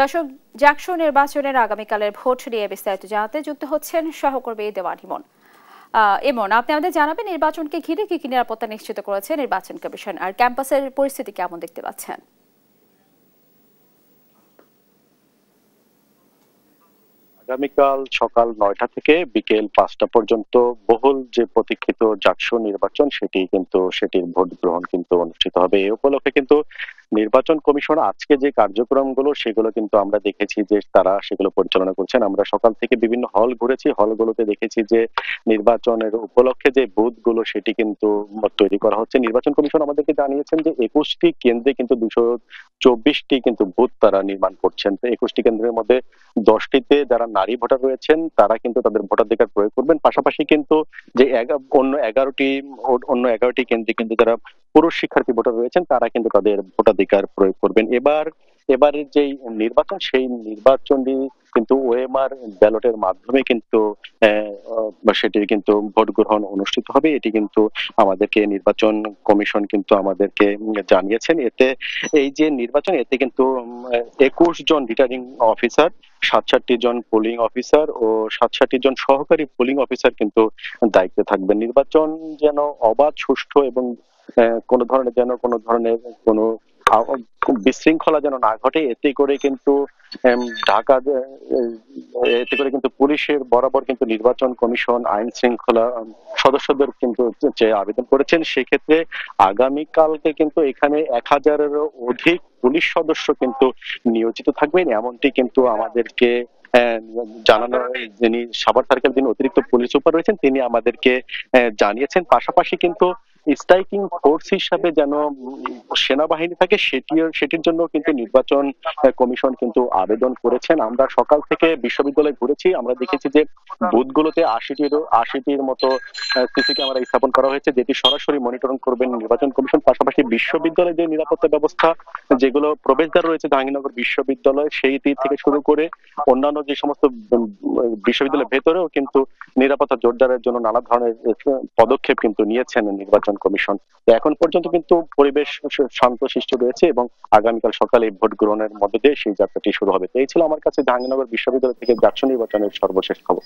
দর্শক, জাকসু নির্বাচনের আগামীকালের ভোট নিয়ে বিস্তারিত জানাতে যুক্ত হচ্ছেন সহকর্মী দেওয়ান ইমন। ইমন, আপনি আমাদের জানাবেন নির্বাচনকে ঘিরে কি কি নিরাপত্তা নিশ্চিত করেছে নির্বাচন কমিশন, আর ক্যাম্পাসের পরিস্থিতি কেমন দেখতে পাচ্ছেন? আগামীকাল সকাল ৯টা থেকে বিকেল ৫টা পর্যন্ত বহুল যে প্রতীক্ষিত জাকসু নির্বাচন সেটির ভোট গ্রহণ কিন্তু অনুষ্ঠিত হবে। এই উপলক্ষে কিন্তু নির্বাচন কমিশন আজকে যে কার্যক্রমগুলো সেগুলো কিন্তু আমরা দেখেছি যে তারা সেগুলো পরিচালনা করছেন। আমরা সকাল থেকে বিভিন্ন হল ঘুরেছি, হলগুলোতে দেখেছি যে নির্বাচনের উপলক্ষে যে বুথগুলো সেটি কিন্তু তৈরি করা হচ্ছে। নির্বাচন কমিশন আমাদেরকে জানিয়েছেন যে ২১টি কেন্দ্রে কিন্তু ২২৪টি কিন্তু বুথ তারা নির্মাণ করছেন। তো ২১টি কেন্দ্রের মধ্যে ১০টিতে যারা নারী ভোটার রয়েছেন তারা কিন্তু তাদের ভোটাধিকার প্রয়োগ করবেন। পাশাপাশি কিন্তু যে অন্য ১১টি কেন্দ্রে কিন্তু যারা পুরুষ শিক্ষার্থী ভোটার রয়েছেন তারা কিন্তু তাদের ভোটাধিকার প্রয়োগ করবেন। এবারের যেই নির্বাচন সেই নির্বাচনটি কিন্তু ওএমআর ব্যালটের মাধ্যমে কিন্তু সেটির কিন্তু ভোট গ্রহণ অনুষ্ঠিত হবে। এটি কিন্তু আমাদেরকে নির্বাচন কমিশন কিন্তু আমাদেরকে জানিয়েছেন। এই যে নির্বাচন এতে কিন্তু ২১ জন রিটার্নিং অফিসার, ৬৭ জন পোলিং অফিসার ও ৬৭ জন সহকারী পোলিং অফিসার কিন্তু দায়িত্বে থাকবেন। নির্বাচন যেন অবাধ, সুষ্ঠু এবং কোনো ধরনের কোনো বিশৃঙ্খলা যেন না ঘটে, ঢাকা এতে করে কিন্তু পুলিশের বরাবর কিন্তু নির্বাচন কমিশন আইন শৃঙ্খলা সদস্যদের কিন্তু যে আবেদন করেছেন সেক্ষেত্রে আগামীকালকে কিন্তু এখানে ১,০০০-এরও অধিক পুলিশ সদস্য কিন্তু নিয়োজিত থাকবেন, এমনটি কিন্তু আমাদেরকে জানানো, যিনি সাভার সার্কেল যিনি অতিরিক্ত পুলিশ সুপার রয়েছেন তিনি আমাদেরকে জানিয়েছেন। পাশাপাশি কিন্তু স্ট্রাইকিং ফোর্স হিসাবে যেন সেনাবাহিনী থাকে সেটির জন্য কিন্তু নির্বাচন কমিশন কিন্তু আবেদন করেছেন। আমরা সকাল থেকে বিশ্ববিদ্যালয়ে ঘুরেছি, আমরা দেখেছি যে বুথগুলোতে ৮০টির মতো সিসি ক্যামেরা স্থাপন করা হয়েছে, যেটি সরাসরি মনিটরিং করবেন নির্বাচন কমিশন। পাশাপাশি বিশ্ববিদ্যালয়ের যে নিরাপত্তা ব্যবস্থা, যেগুলো প্রবেশদ্বার রয়েছে জাহাঙ্গীরনগর বিশ্ববিদ্যালয় সেইটি থেকে শুরু করে অন্যান্য যে সমস্ত বিশ্ববিদ্যালয়ের ভেতরেও কিন্তু নিরাপত্তা জোরদারের জন্য নানা ধরনের পদক্ষেপ কিন্তু নিয়েছেন নির্বাচন কমিশন। এখন পর্যন্ত কিন্তু পরিবেশ শান্তশিষ্ট রয়েছে এবং আগামীকাল সকালে ভোট গ্রহণের মধ্যে দিয়ে সেই যাত্রাটি শুরু হবে। তো এই ছিল আমার কাছে জাহাঙ্গীরনগর বিশ্ববিদ্যালয় থেকে জাকসু নির্বাচনের সর্বশেষ খবর।